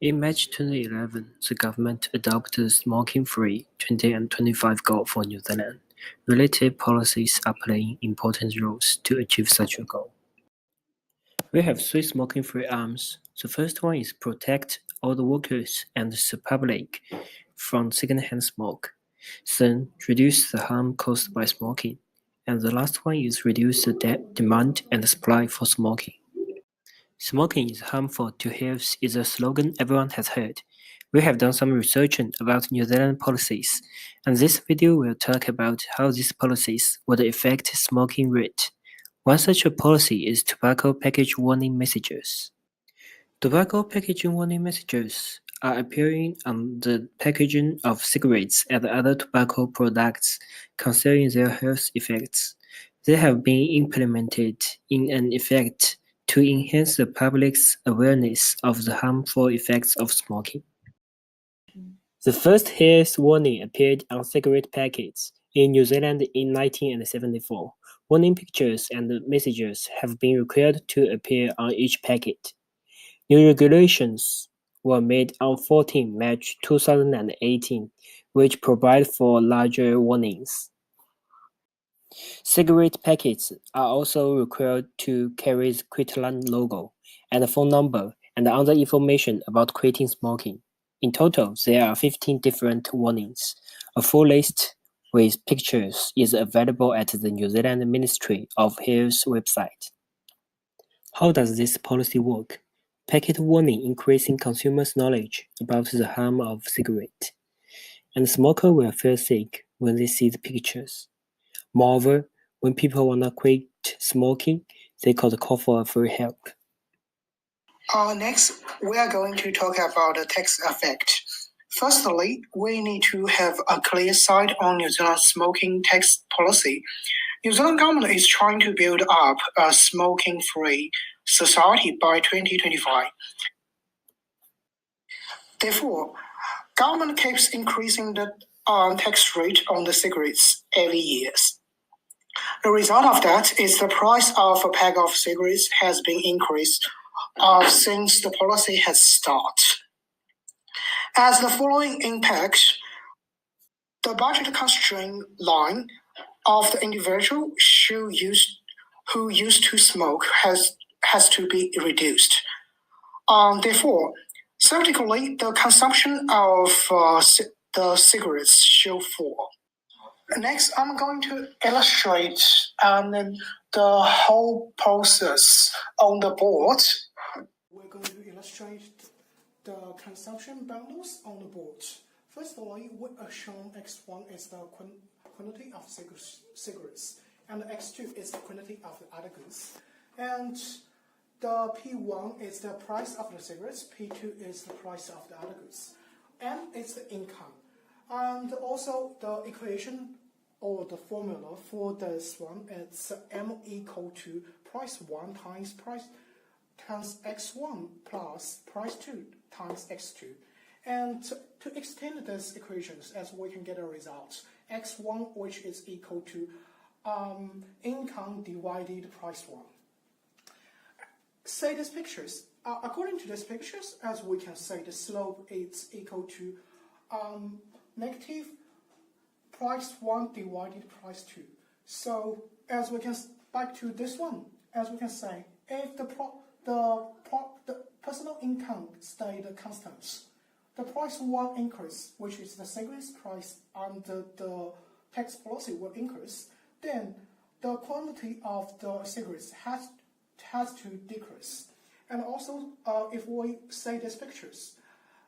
In March 2011, the government adopted the smoking-free 20 and 25 goal for New Zealand. Related policies are playing important roles to achieve such a goal. We have 3 smoking-free aims. The first one is protect all the workers and the public from second-hand smoke. Then, reduce the harm caused by smoking. And the last one is reduce the demand and supply for smoking. Smoking is harmful to health is a slogan everyone has heard. We have done some research about New Zealand policies, and this video will talk about how these policies would affect smoking rate. One such a policy is tobacco package warning messages. Tobacco packaging warning messages are appearing on the packaging of cigarettes and other tobacco products concerning their health effects. They have been implemented in an effect to enhance the public's awareness of the harmful effects of smoking. The first health warning appeared on cigarette packets in New Zealand in 1974. Warning pictures and messages have been required to appear on each packet. New regulations were made on 14 March 2018, which provide for larger warnings. Cigarette packets are also required to carry the Quitline logo and a phone number and other information about quitting smoking. In total, there are 15 different warnings. A full list with pictures is available at the New Zealand Ministry of Health website. How does this policy work? Packet warning increasing consumers' knowledge about the harm of cigarette, and smokers will feel sick when they see the pictures. Moreover, when people want to quit smoking, they could call for free help. Next, we are going to talk about the tax effect. Firstly, we need to have a clear sight on New Zealand's smoking tax policy. New Zealand government is trying to build up a smoking-free society by 2025. Therefore, government keeps increasing the tax rate on the cigarettes every year. The result of that is the price of a pack of cigarettes has been increased since the policy has started. As the following impact, the budget constraint line of the individual who used to smoke has to be reduced. Therefore, theoretically, the consumption of the cigarettes should fall. Next, I'm going to illustrate the whole process on the board. We're going to illustrate the consumption bundles on the board. Firstly, we are shown X1 is the quantity of cigarettes, and X2 is the quantity of the other goods. And the P1 is the price of the cigarettes, P2 is the price of the other goods, and it's the income. And also the equation or the formula for this one is M equal to price 1 times X1 plus price 2 times X2. And to extend these equations, as we can get a result, X1 which is equal to income divided price 1. Say these pictures. According to these pictures, as we can say, the slope is equal to negative price 1 divided price 2. So as we can back to this one, as we can say, if the personal income stayed constant, the price 1 increase, which is the cigarettes price under the tax policy will increase, then the quantity of the cigarettes has to decrease. And also, if we say these pictures,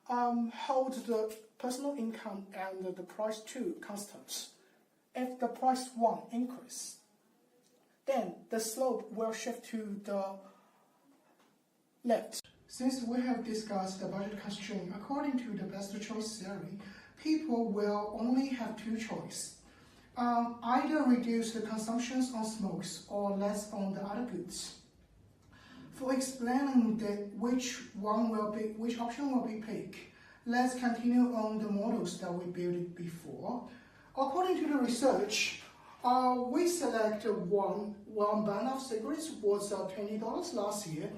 hold the personal income and the price 2 constant. If the price 1 increase, then the slope will shift to the left. Since we have discussed the budget constraint, according to the best choice theory, people will only have 2 choices. Either reduce the consumptions on smokes or less on the other goods. For explaining which option will be picked, let's continue on the models that we built before. According to the research, we selected one band of cigarettes was $20 last year.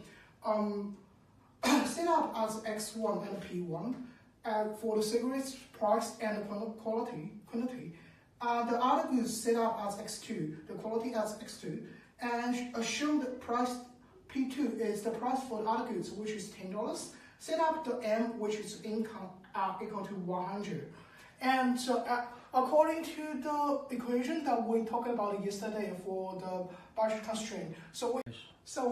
set up as X1 and P1, and for the cigarettes price and quantity. The other goods set up as X2, the quality as X2, and assume the price P2 is the price for the other goods, which is $10. Set up the M, which is income equal to 100. And according to the equation that we talked about yesterday for the budget constraint, so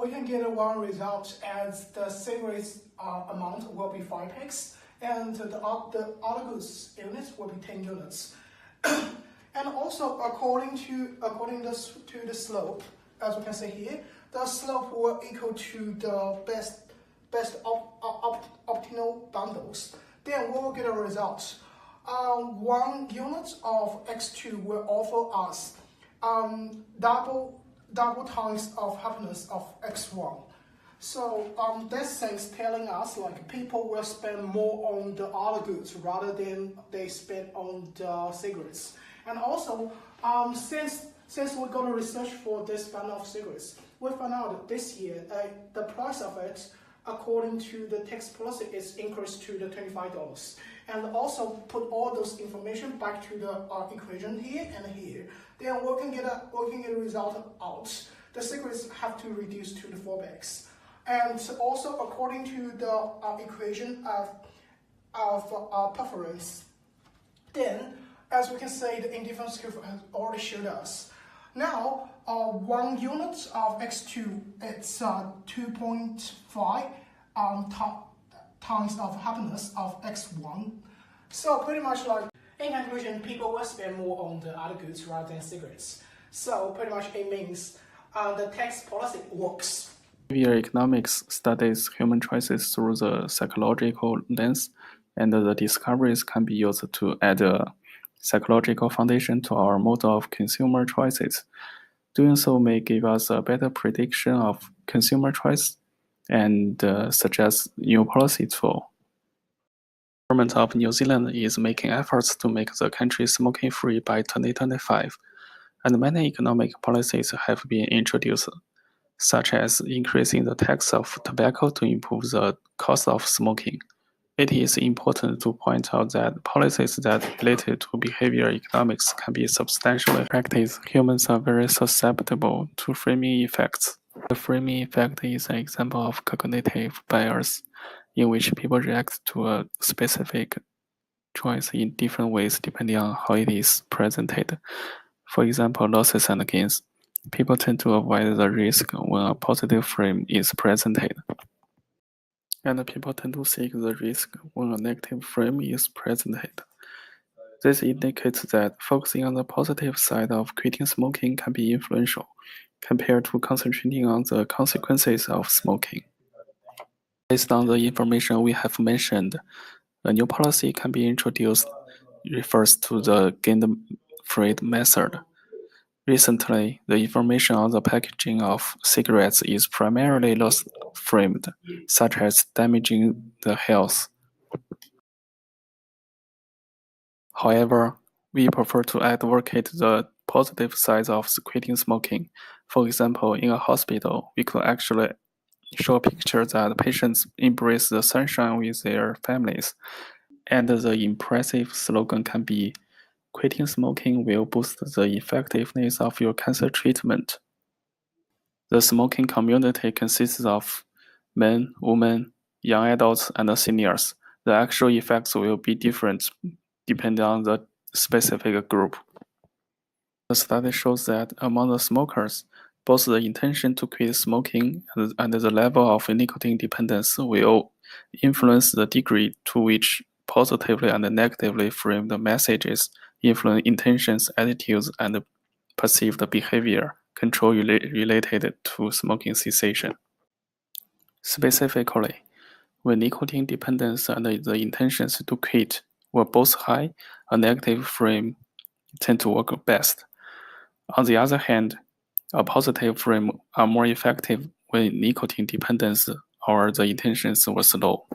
we can get one result as the cigarettes amount will be 5 packs, and the other goods units will be 10 units. And also according to the slope, as we can see here, the slope will equal to the best optimal bundles. Then we will get a result. 1 unit of X2 will offer us double times of happiness of X1. So this thing's telling us like people will spend more on the other goods rather than they spend on the cigarettes. And also, since we're going to research for this bundle of cigarettes, we found out that this year the price of it, according to the tax policy, is increased to the $25. And also put all those information back to the equation here and here. Then we can get a result out. The cigarettes have to reduce to the 4 bags. And also according to the equation of preference, then as we can say, the indifference curve has already showed us. Now, 1 unit of X2, it's 2.5 times of happiness of X1. So pretty much like, in conclusion, people will spend more on the other goods rather than cigarettes. So pretty much it means the tax policy works. Behavior economics studies human choices through the psychological lens, and the discoveries can be used to add a psychological foundation to our model of consumer choices. Doing so may give us a better prediction of consumer choice and suggest new policy tool. The government of New Zealand is making efforts to make the country smoking-free by 2025, and many economic policies have been introduced, such as increasing the tax of tobacco to improve the cost of smoking. It is important to point out that policies that related to behavior economics can be substantially practiced. Humans are very susceptible to framing effects. The framing effect is an example of cognitive bias, in which people react to a specific choice in different ways depending on how it is presented. For example, losses and gains. People tend to avoid the risk when a positive frame is presented, and people tend to seek the risk when a negative frame is presented. This indicates that focusing on the positive side of quitting smoking can be influential, compared to concentrating on the consequences of smoking. Based on the information we have mentioned, a new policy can be introduced refers to the gain-the-freed method. Recently, the information on the packaging of cigarettes is primarily loss-framed, such as damaging the health. However, we prefer to advocate the positive sides of quitting smoking. For example, in a hospital, we could actually show a picture that patients embrace the sunshine with their families, and the impressive slogan can be, "Quitting smoking will boost the effectiveness of your cancer treatment." The smoking community consists of men, women, young adults, and seniors. The actual effects will be different depending on the specific group. The study shows that among the smokers, both the intention to quit smoking and the level of nicotine dependence will influence the degree to which positively and negatively framed messages influence intentions, attitudes, and perceived behavior control related to smoking cessation. Specifically, when nicotine dependence and the intentions to quit were both high, a negative frame tend to work best. On the other hand, a positive frame are more effective when nicotine dependence or the intentions was low.